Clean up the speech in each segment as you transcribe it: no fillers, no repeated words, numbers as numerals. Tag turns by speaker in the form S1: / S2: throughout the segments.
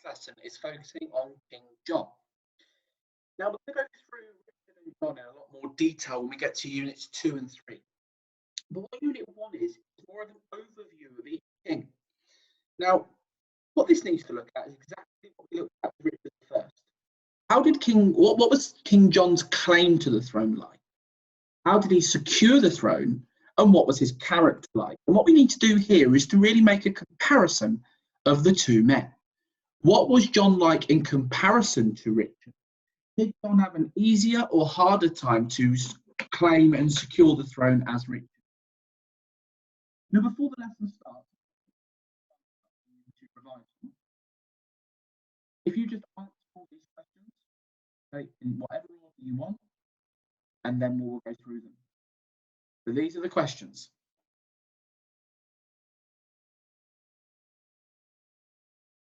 S1: lesson is focusing on King John. Now, we're going to go through Richard and John in a lot more detail when we get to units 2 and 3. But what unit 1 is more of an overview of each king. Now, what this needs to look at is exactly what we looked at with Richard first. What was King John's claim to the throne like? How did he secure the throne? And what was his character like? And what we need to do here is to really make a comparison of the two men. What was John like in comparison to Richard? Did John have an easier or harder time to claim and secure the throne as Richard? Now, before the lesson starts, if you just answer all these questions, okay, in whatever order you want, and then we'll go through them. So these are the questions.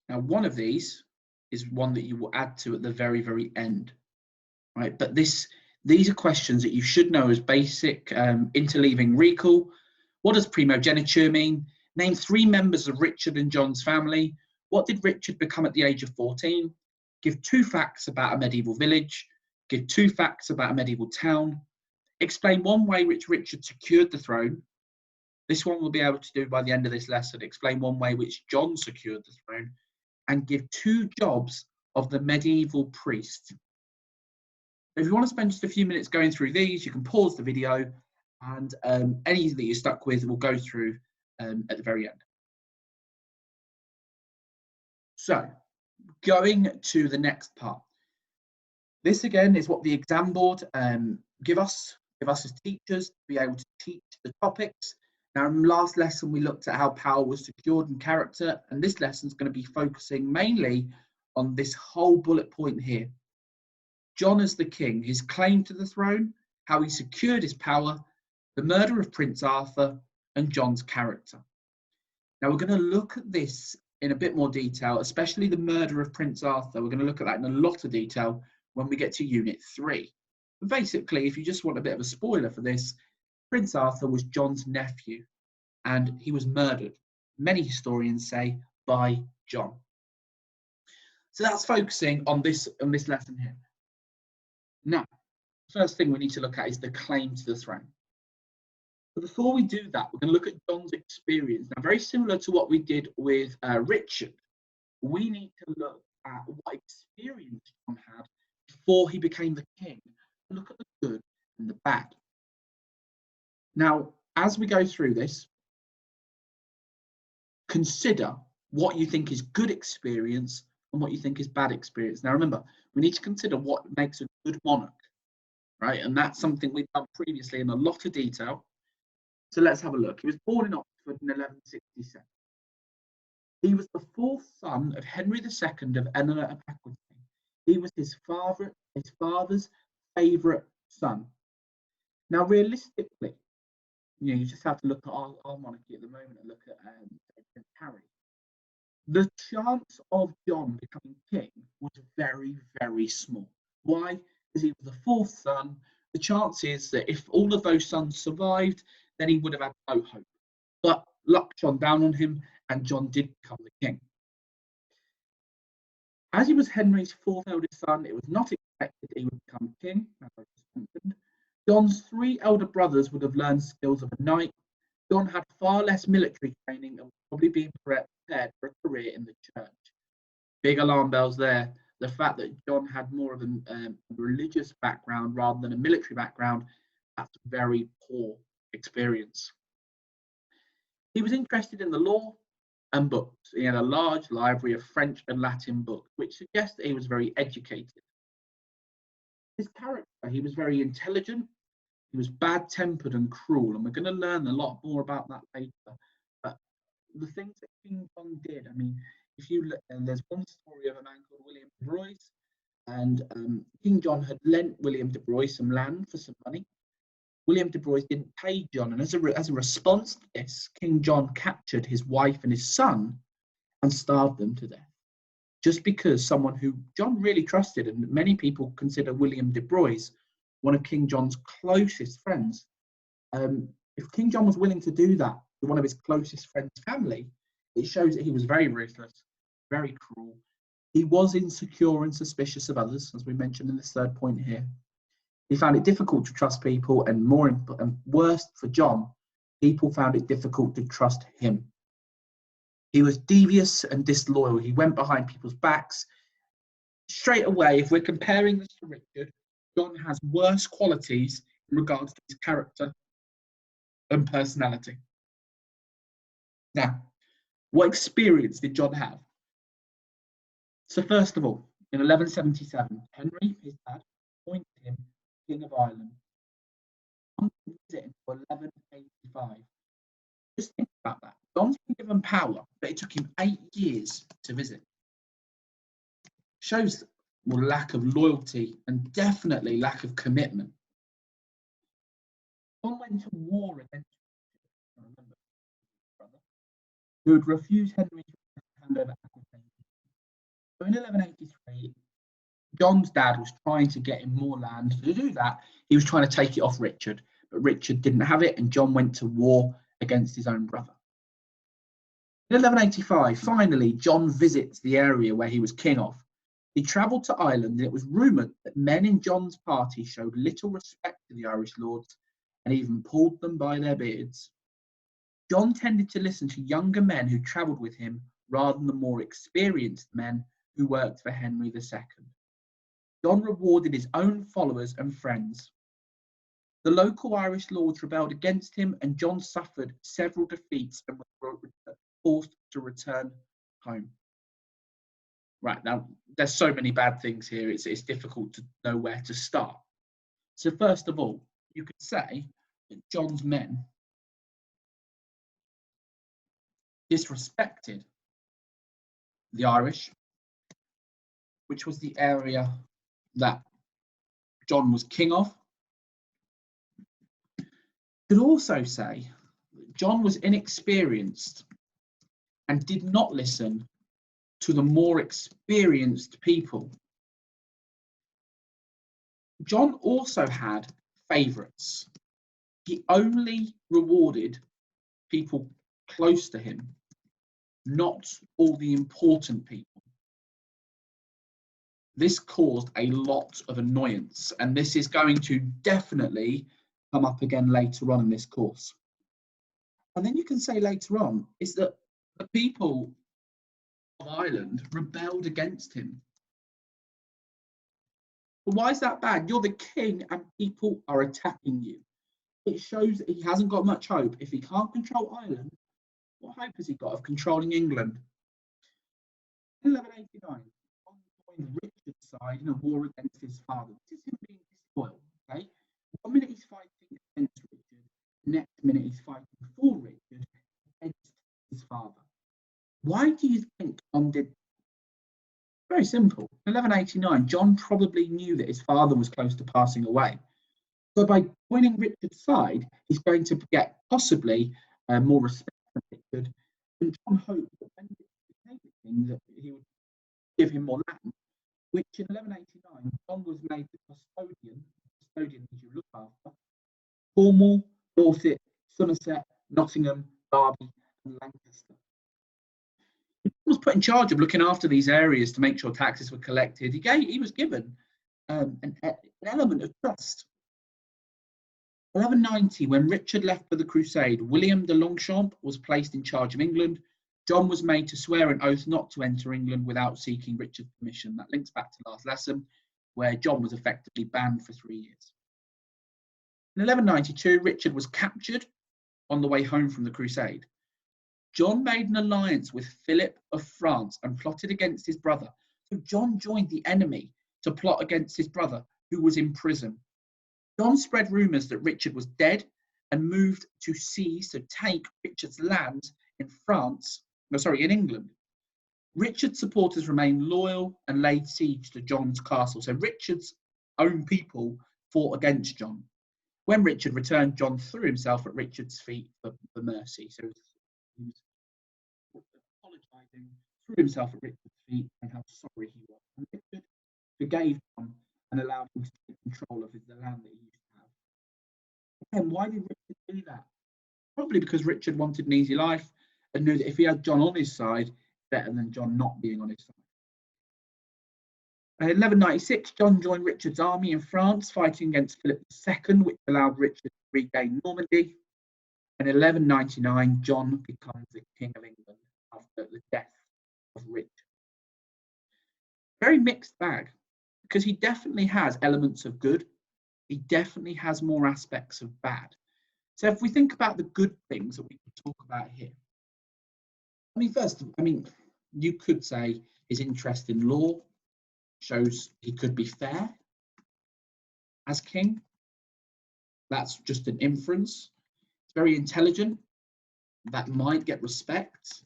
S1: Now, one of these is one that you will add to at the very, very end, right? But these are questions that you should know as basic interleaving recall. What does primogeniture mean? Name 3 members of Richard and John's family. What did Richard become at the age of 14? Give 2 facts about a medieval village. Give 2 facts about a medieval town. Explain one way which Richard secured the throne. This one we'll be able to do by the end of this lesson. Explain one way which John secured the throne. And give 2 jobs of the medieval priest. If you want to spend just a few minutes going through these, you can pause the video, and any that you're stuck with we'll go through at the very end. So, going to the next part. This again is what the exam board give us as teachers to be able to teach the topics. Now, in the last lesson, we looked at how power was secured and character, and this lesson is going to be focusing mainly on this whole bullet point here. John as the king, his claim to the throne, how he secured his power, the murder of Prince Arthur, and John's character. Now, we're going to look at this in a bit more detail, especially the murder of Prince Arthur. We're going to look at that in a lot of detail when we get to Unit 3. But basically, if you just want a bit of a spoiler for this, Prince Arthur was John's nephew, and he was murdered, many historians say, by John. So that's focusing on this lesson here. Now, first thing we need to look at is the claim to the throne. But before we do that, we're going to look at John's experience. Now, very similar to what we did with Richard, we need to look at what experience John had before he became the king. Look at the good and the bad. Now, as we go through this, consider what you think is good experience and what you think is bad experience. Now, remember, we need to consider what makes a good monarch, right? And that's something we've done previously in a lot of detail. So let's have a look. He was born in Oxford in 1167. He was the 4th son of Henry II of Eleanor of Aquitaine. He was his father's favourite son. Now, realistically, you just have to look at our monarchy at the moment and look at Prince Harry. The chance of John becoming king was very, very small. Why? Because he was the 4th son. The chance is that if all of those sons survived, then he would have had no hope. But luck shone down on him, and John did become the king. As he was Henry's 4th eldest son, it was not expected he would become king, as I just mentioned. John's 3 elder brothers would have learned skills of a knight. John had far less military training and would probably be prepared for a career in the church. Big alarm bells there. The fact that John had more of a religious background rather than a military background, that's a very poor experience. He was interested in the law and books. He had a large library of French and Latin books, which suggests that he was very educated. His character, he was very intelligent. He was bad-tempered and cruel, and we're going to learn a lot more about that later. But the things that King John did, I mean, if you look, and there's one story of a man called William de Broye, and King John had lent William de Broye some land for some money. William de Broye didn't pay John, and as a response to this, King John captured his wife and his son and starved them to death. Just because someone who John really trusted, and many people consider William de Broye one of King John's closest friends. If King John was willing to do that to one of his closest friends' family, it shows that he was very ruthless, very cruel, He was insecure and suspicious of others, as we mentioned in this third point here. He found it difficult to trust people, and worse for John, people found it difficult to trust him. He was devious and disloyal. He went behind people's backs. Straight away, if we're comparing this to Richard, John has worse qualities in regards to his character and personality. Now, what experience did John have? So first of all, in 1177, Henry, his dad, appointed him King of Ireland. John visit him until 1185. Just think about that. John's been given power, but it took him 8 years to visit. Shows lack of loyalty and definitely lack of commitment. John went to war against brother, who would refuse Henry to hand over Aquitaine. So in 1183, John's dad was trying to get him more land. To do that, he was trying to take it off Richard, but Richard didn't have it, and John went to war against his own brother. In 1185, finally, John visits the area where he was king of. He travelled to Ireland, and it was rumoured that men in John's party showed little respect to the Irish lords and even pulled them by their beards. John tended to listen to younger men who travelled with him rather than the more experienced men who worked for Henry II. John rewarded his own followers and friends. The local Irish lords rebelled against him, and John suffered several defeats and was forced to return home. Right, now, there's so many bad things here, it's difficult to know where to start. So first of all, you could say that John's men disrespected the Irish, which was the area that John was king of. You could also say that John was inexperienced and did not listen to the more experienced people. John also had favourites. He only rewarded people close to him, not all the important people. This caused a lot of annoyance, and this is going to definitely come up again later on in this course. And then you can say later on is that the people of Ireland rebelled against him. But why is that bad? You're the king and people are attacking you. It shows that he hasn't got much hope. If he can't control Ireland, what hope has he got of controlling England? In 1189, John joined Richard's side in a war against his father. This is him being disloyal, okay? 1 minute he's fighting against Richard, the next minute he's fighting for Richard against his father. Why do you think John did? Very simple. In 1189, John probably knew that his father was close to passing away. So by joining Richard's side, he's going to get possibly more respect from Richard. And John hoped that when Richard became the king, that he would give him more land, which in 1189, John was made the custodian. Custodian means you look after Cornwall, Dorset, Somerset, Nottingham, Derby, and Lancaster. He was put in charge of looking after these areas to make sure taxes were collected. He was given an element of trust. 1190, when Richard left for the crusade, William de Longchamp was placed in charge of England. John was made to swear an oath not to enter England without seeking Richard's permission. That links back to last lesson, where John was effectively banned for 3 years. In 1192, Richard was captured on the way home from the crusade. John made an alliance with Philip of France and plotted against his brother. So John joined the enemy to plot against his brother, who was in prison. John spread rumours that Richard was dead and moved to seize, to take Richard's land in England. Richard's supporters remained loyal and laid siege to John's castle. So Richard's own people fought against John. When Richard returned, John threw himself at Richard's feet for mercy. So he was apologising, threw himself at Richard's feet and how sorry he was. And Richard forgave John and allowed him to take control of the land that he used to have. And why did Richard do that? Probably because Richard wanted an easy life and knew that if he had John on his side, better than John not being on his side. In 1196, John joined Richard's army in France, fighting against Philip II, which allowed Richard to regain Normandy. In 1199, John becomes the King of England after the death of Richard. Very mixed bag, because he definitely has elements of good. He definitely has more aspects of bad. So if we think about the good things that we can talk about here, first, you could say his interest in law shows he could be fair as king. That's just an inference. It's very intelligent. That might get respect.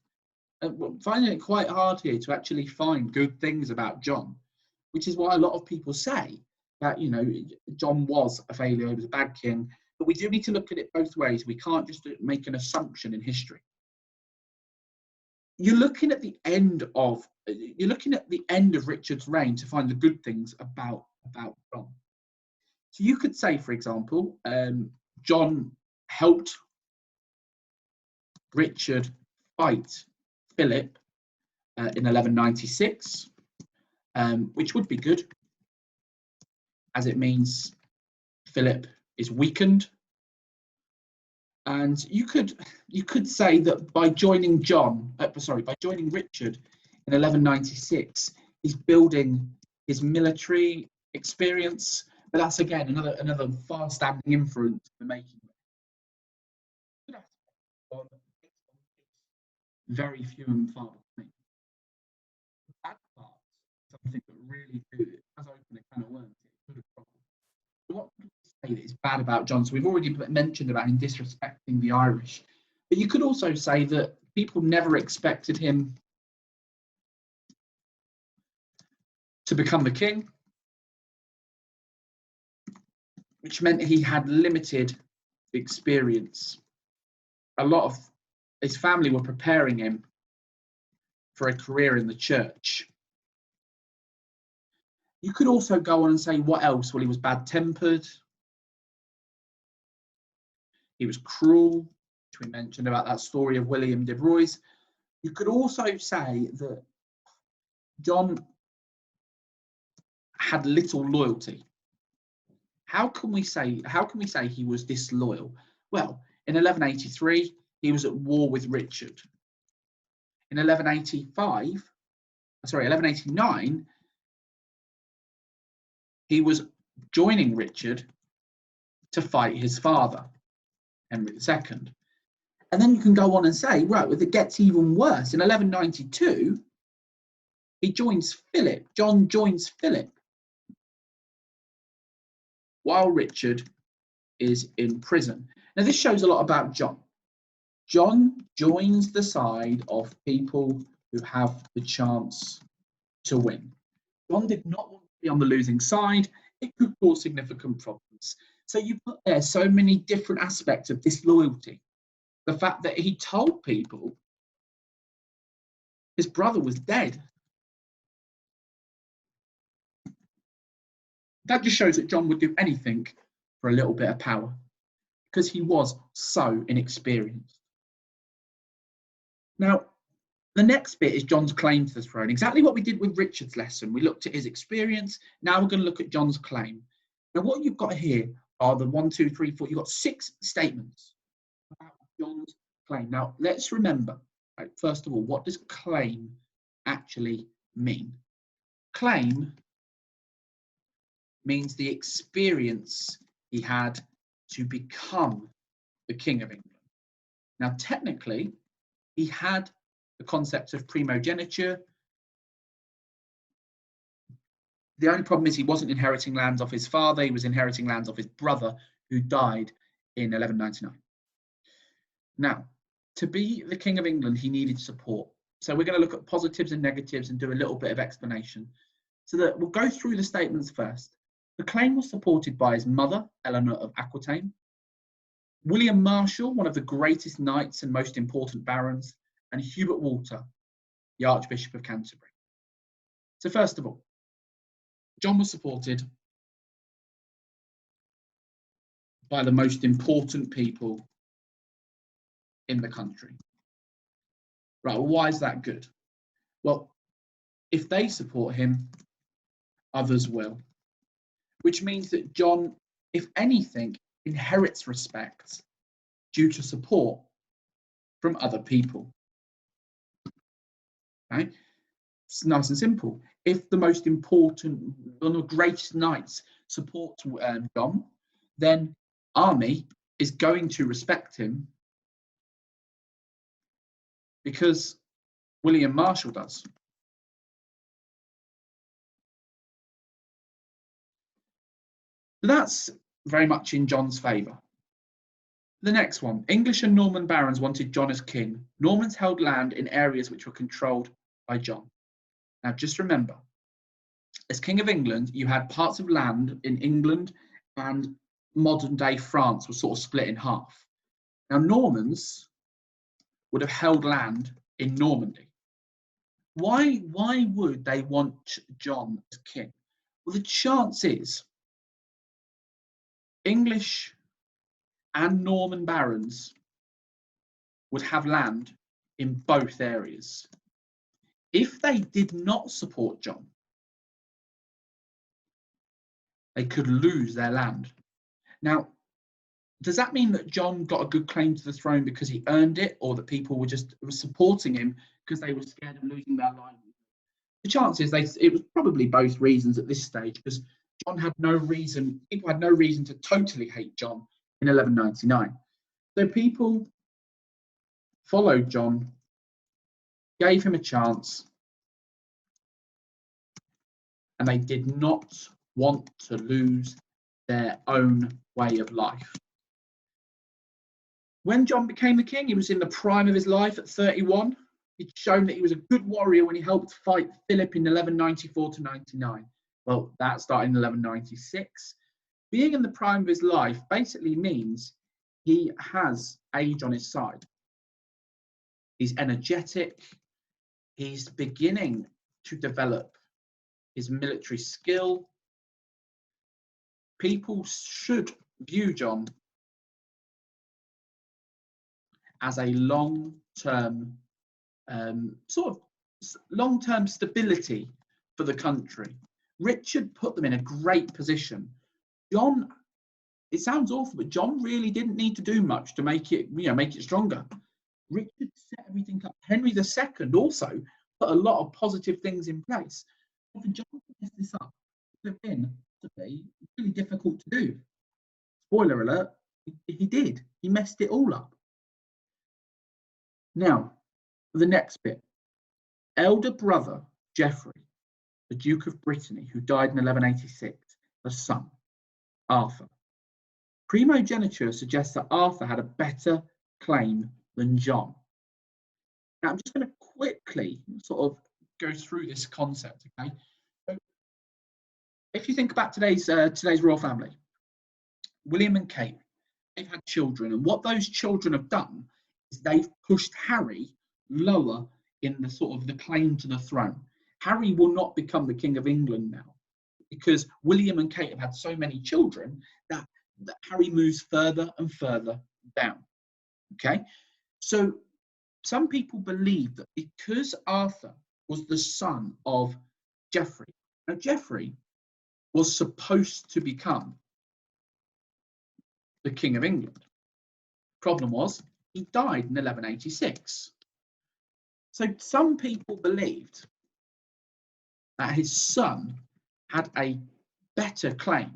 S1: Finding it quite hard here to actually find good things about John, which is why a lot of people say that, John was a failure, he was a bad king, but we do need to look at it both ways. We can't just make an assumption in history. You're looking at the end of Richard's reign to find the good things about John. So you could say, for example, John helped Richard fight Philip in 1196, which would be good, as it means Philip is weakened. And you could say that by joining Richard in 1196, he's building his military experience. But that's again another far-standing inference we're making. Very few and far between. That part, something that really has opened a can of worms. What can we say that is bad about John? So we've already mentioned about him disrespecting the Irish, but you could also say that people never expected him to become the king, which meant he had limited experience. A lot of his family were preparing him for a career in the church. You could also go on and say, what else? Well, he was bad-tempered. He was cruel, which we mentioned about that story of William de Bruys. You could also say that John had little loyalty. How can we say he was disloyal? Well, in 1183, he was at war with Richard. In 1189, he was joining Richard to fight his father, Henry II. And then you can go on and say, right, well, it gets even worse. In 1192, he joins Philip. John joins Philip while Richard is in prison. Now, this shows a lot about John. John joins the side of people who have the chance to win. John did not want to be on the losing side. It could cause significant problems. So you put there so many different aspects of disloyalty. The fact that he told people his brother was dead. That just shows that John would do anything for a little bit of power, because he was so inexperienced. Now, the next bit is John's claim to the throne. Exactly what we did with Richard's lesson. We looked at his experience. Now we're going to look at John's claim. Now, what you've got here are the 1, 2, 3, 4. You've got 6 statements about John's claim. Now, let's remember, right, first of all, what does claim actually mean? Claim means the experience he had to become the King of England. Now, technically, he had the concept of primogeniture. The only problem is he wasn't inheriting lands off his father, he was inheriting lands off his brother, who died in 1199. Now, to be the King of England, he needed support. So we're going to look at positives and negatives and do a little bit of explanation. So that we'll go through the statements first. The claim was supported by his mother, Eleanor of Aquitaine, William Marshal, one of the greatest knights and most important barons, and Hubert Walter, the Archbishop of Canterbury. So first of all, John was supported by the most important people in the country. Right, well, why is that good? Well, if they support him, others will. Which means that John, if anything, inherits respect due to support from other people. Okay? It's nice and simple. If the most important, one of the greatest knights supports John, then army is going to respect him because William Marshall does. So that's very much in John's favour. The next one, English and Norman barons wanted John as king. Normans held land in areas which were controlled by John. Now just remember, as King of England, you had parts of land in England and modern day France was sort of split in half. Now Normans would have held land in Normandy. Why would they want John as king? Well, the chance is English and Norman barons would have land in both areas. If they did not support John, they could lose their land. Now, does that mean that John got a good claim to the throne because he earned it, or that people were supporting him because they were scared of losing their livelihood? The chances it was probably both reasons at this stage, because John had no reason, people had no reason to totally hate John in 1199. So people followed John, gave him a chance, and they did not want to lose their own way of life. When John became the king, he was in the prime of his life at 31. He'd shown that he was a good warrior when he helped fight Philip in 1194 to 99. Well, that started in 1196. Being in the prime of his life basically means he has age on his side. He's energetic. He's beginning to develop his military skill. People should view John as a long-term long-term stability for the country. Richard put them in a great position. John, it sounds awful, but John really didn't need to do much to make it stronger. Richard set everything up. Henry II also put a lot of positive things in place. But for John to mess this up would have been really difficult to do. Spoiler alert, he did. He messed it all up. Now, the next bit. Elder brother Geoffrey, the Duke of Brittany, who died in 1186, the son, Arthur. Primogeniture suggests that Arthur had a better claim than John. Now, I'm just going to quickly sort of go through this concept, okay? So, if you think about today's royal family, William and Kate, they've had children, and what those children have done is they've pushed Harry lower in the sort of the claim to the throne. Harry will not become the King of England now because William and Kate have had so many children that Harry moves further and further down. Okay, so some people believe that because Arthur was the son of Geoffrey, now Geoffrey was supposed to become the King of England. Problem was, he died in 1186. So some people believed that his son had a better claim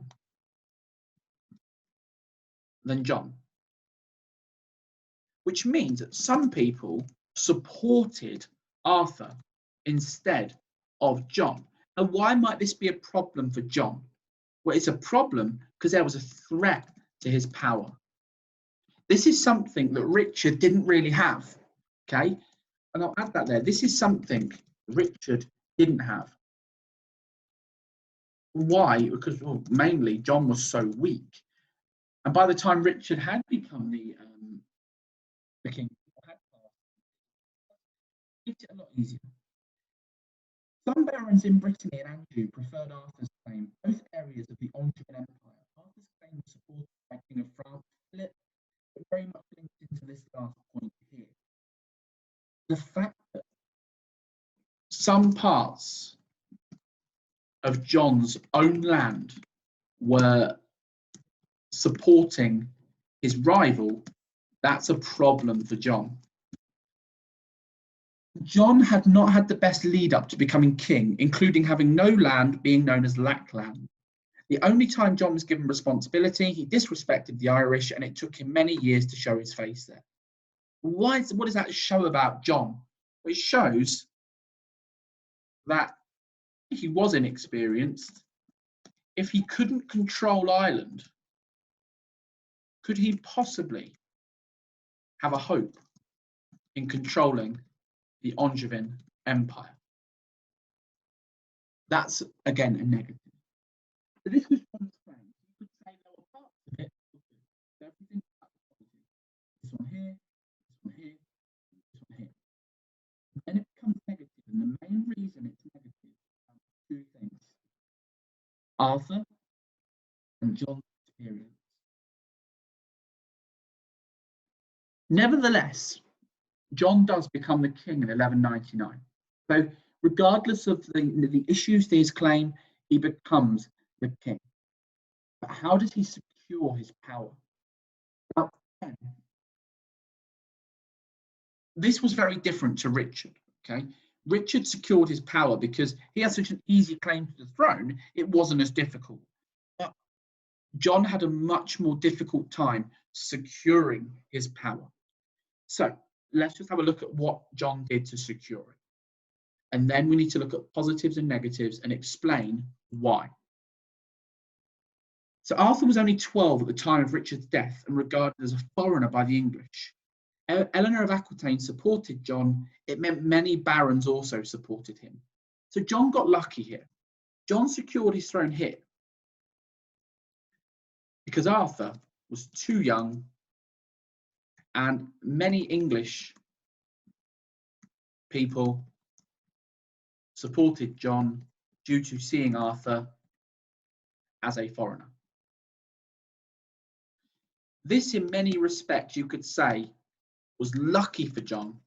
S1: than John, which means that some people supported Arthur instead of John. And why might this be a problem for John? Well, it's a problem because there was a threat to his power. This is something that Richard didn't really have, okay? And I'll add that there. This is something Richard didn't have. Why? Because mainly John was so weak. And by the time Richard had become the king, it a lot easier. Some barons in Brittany and Anjou preferred Arthur's claim, both areas of the Angevin Empire. Arthur's claim was supported by King of France, Philip, but very much linked into this last point here. The fact that some parts of John's own land were supporting his rival, that's a problem for John. John had not had the best lead up to becoming king, including having no land, being known as Lackland. The only time John was given responsibility, he disrespected the Irish, and it took him many years to show his face there. What does that show about John? Well, it shows that he was inexperienced. If he couldn't control Ireland, could he possibly have a hope in controlling the Angevin Empire? That's, again, a negative. So this was John's claim. You could say there were parts of it. Everything about the politics. This one here, this one here, this one here. Then it becomes negative, and the main reason it's negative are two things: Arthur and John's experience. Nevertheless, John does become the king in 1199. So regardless of the issues to his claim, he becomes the king. But how does he secure his power? Well, this was very different to Richard. Okay, Richard secured his power because he had such an easy claim to the throne, it wasn't as difficult. But John had a much more difficult time securing his power. So let's just have a look at what John did to secure it. And then we need to look at positives and negatives and explain why. So Arthur was only 12 at the time of Richard's death and regarded as a foreigner by the English. Eleanor of Aquitaine supported John. It meant many barons also supported him. So John got lucky here. John secured his throne here because Arthur was too young, and many English people supported John due to seeing Arthur as a foreigner. This, in many respects, you could say, was lucky for John,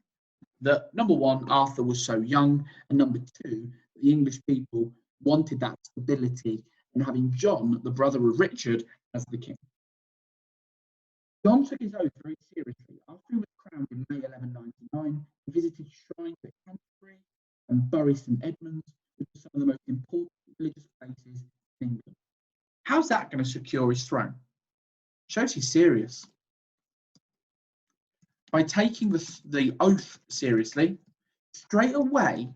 S1: that number one, Arthur was so young, and number two, the English people wanted that stability and having John, the brother of Richard, as the king. John took his oath very seriously. After he was crowned in May 1199, he visited shrines at Canterbury and Bury St Edmunds, which are some of the most important religious places in England. How's that going to secure his throne? Shows he's serious. By taking the oath seriously, straight away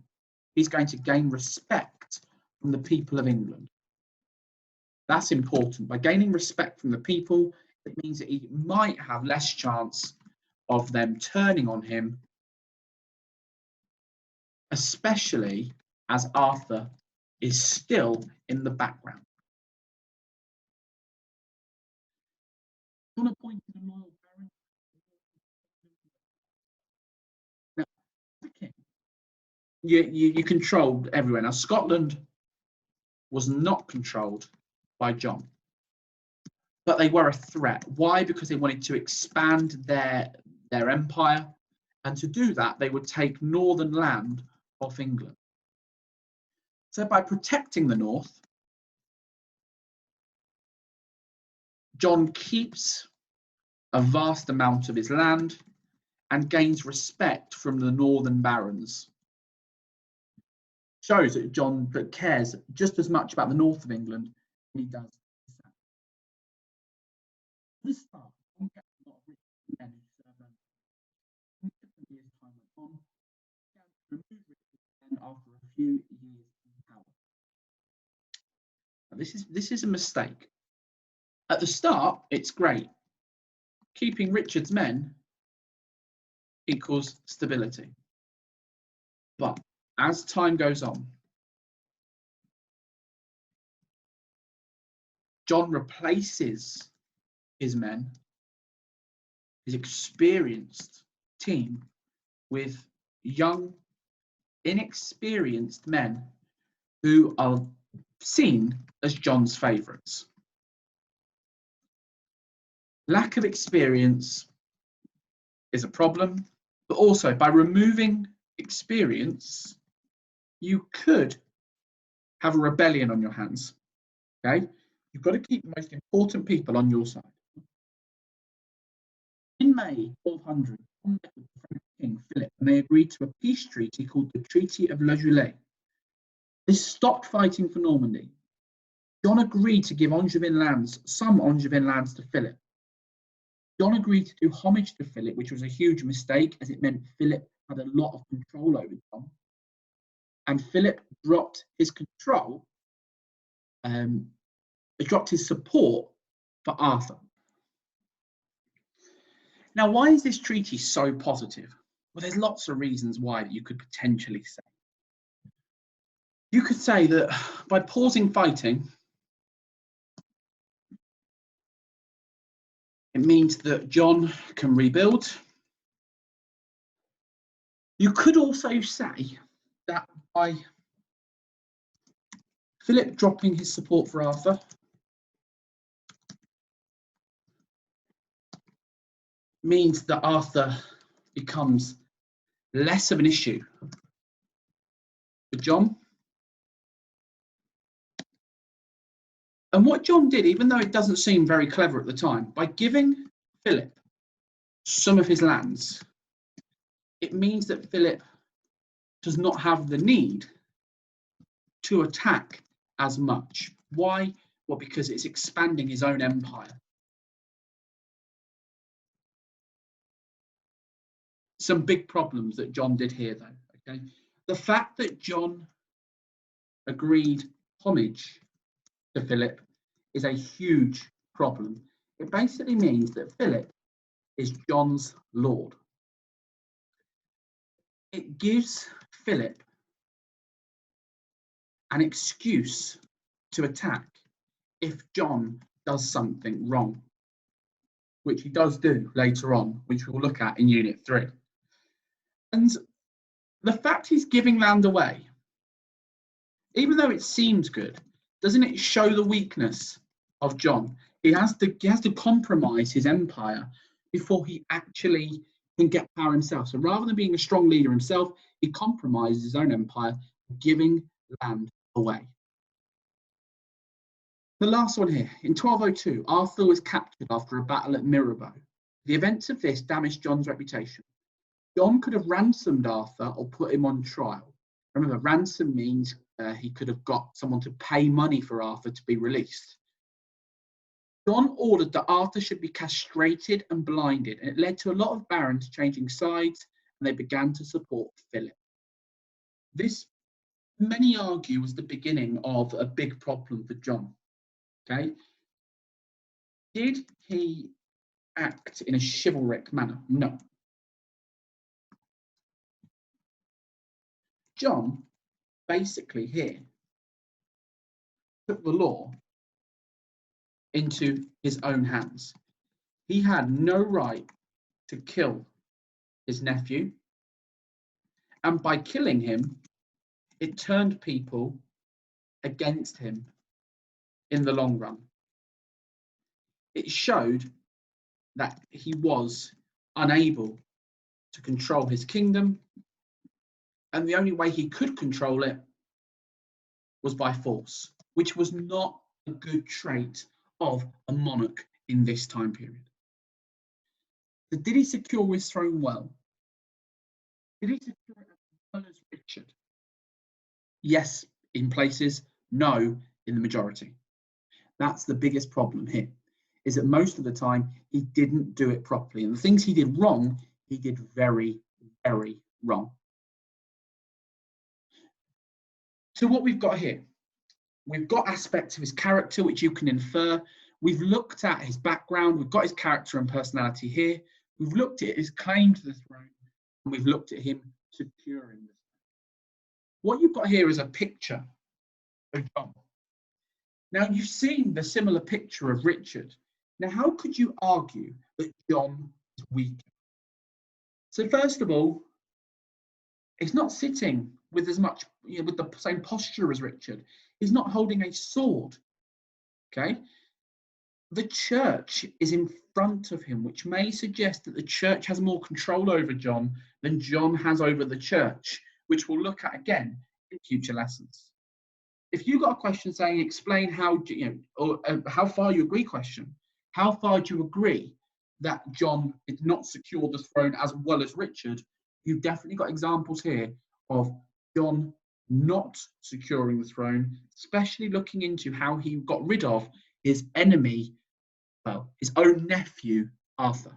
S1: he's going to gain respect from the people of England. That's important. By gaining respect from the people, it means that he might have less chance of them turning on him, especially as Arthur is still in the background. John appointed a loyal baron. Now, the king, you controlled everywhere. Now, Scotland was not controlled by John, but they were a threat. Why? Because they wanted to expand their empire, and to do that, they would take northern land off England. So by protecting the north, John keeps a vast amount of his land and gains respect from the northern barons. Shows that John cares just as much about the north of England as he does the south. This start, John kept a lot of rich men who served under him. As time went on, he began to remove rich men after a few years in power. Now, this is a mistake. At the start, it's great. Keeping Richard's men equals stability. But as time goes on, John replaces his men, his experienced team, with young, inexperienced men who are seen as John's favourites. Lack of experience is a problem, but also by removing experience, you could have a rebellion on your hands. Okay, you've got to keep the most important people on your side. In May 1200, John met with the French king Philip, and they agreed to a peace treaty called the Treaty of La Juillet. This stopped fighting for Normandy. John agreed to give some Angevin lands to Philip. John agreed to do homage to Philip, which was a huge mistake, as it meant Philip had a lot of control over John. And Philip dropped his control, dropped his support for Arthur. Now, why is this treaty so positive? Well, there's lots of reasons why that you could potentially say. You could say that by pausing fighting, it means that John can rebuild. You could also say that by Philip dropping his support for Arthur, means that Arthur becomes less of an issue for John. And what John did, even though it doesn't seem very clever at the time, by giving Philip some of his lands, it means that Philip does not have the need to attack as much. Why? Well, because it's expanding his own empire. Some big problems that John did here, though. Okay, the fact that John agreed homage to Philip is a huge problem. It basically means that Philip is John's lord. It gives Philip an excuse to attack if John does something wrong, which he does do later on, which we'll look at in Unit 3. And the fact he's giving land away, even though it seems good, doesn't it show the weakness of John? He has to compromise his empire before he actually can get power himself. So rather than being a strong leader himself, he compromises his own empire, giving land away. The last one here. In 1202, Arthur was captured after a battle at Mirabeau. The events of this damaged John's reputation. John could have ransomed Arthur or put him on trial. Remember, ransom means he could have got someone to pay money for Arthur to be released. John ordered that Arthur should be castrated and blinded, and it led to a lot of barons changing sides, and they began to support Philip. This, many argue, was the beginning of a big problem for John. Okay, did he act in a chivalric manner? No. John basically here took the law into his own hands. He had no right to kill his nephew, and by killing him, it turned people against him in the long run. It showed that he was unable to control his kingdom, and the only way he could control it was by force, which was not a good trait of a monarch in this time period. So did he secure his throne well? Did he secure it as well as Richard? Yes, in places, no, in the majority. That's the biggest problem here, is that most of the time he didn't do it properly. And the things he did wrong, he did very, very wrong. So what we've got here, we've got aspects of his character which you can infer. We've looked at his background, we've got his character and personality here. We've looked at his claim to the throne, and we've looked at him securing the throne. What you've got here is a picture of John. Now, you've seen the similar picture of Richard. Now, how could you argue that John is weaker? So first of all, he's not sitting with as much, with the same posture as Richard. He's not holding a sword, okay? The church is in front of him, which may suggest that the church has more control over John than John has over the church, which we'll look at again in future lessons. if you got a question saying explain how or how far you agree question, how far do you agree that John did not secure the throne as well as Richard? You've definitely got examples here of John not securing the throne, especially looking into how he got rid of his enemy, well, his own nephew, Arthur.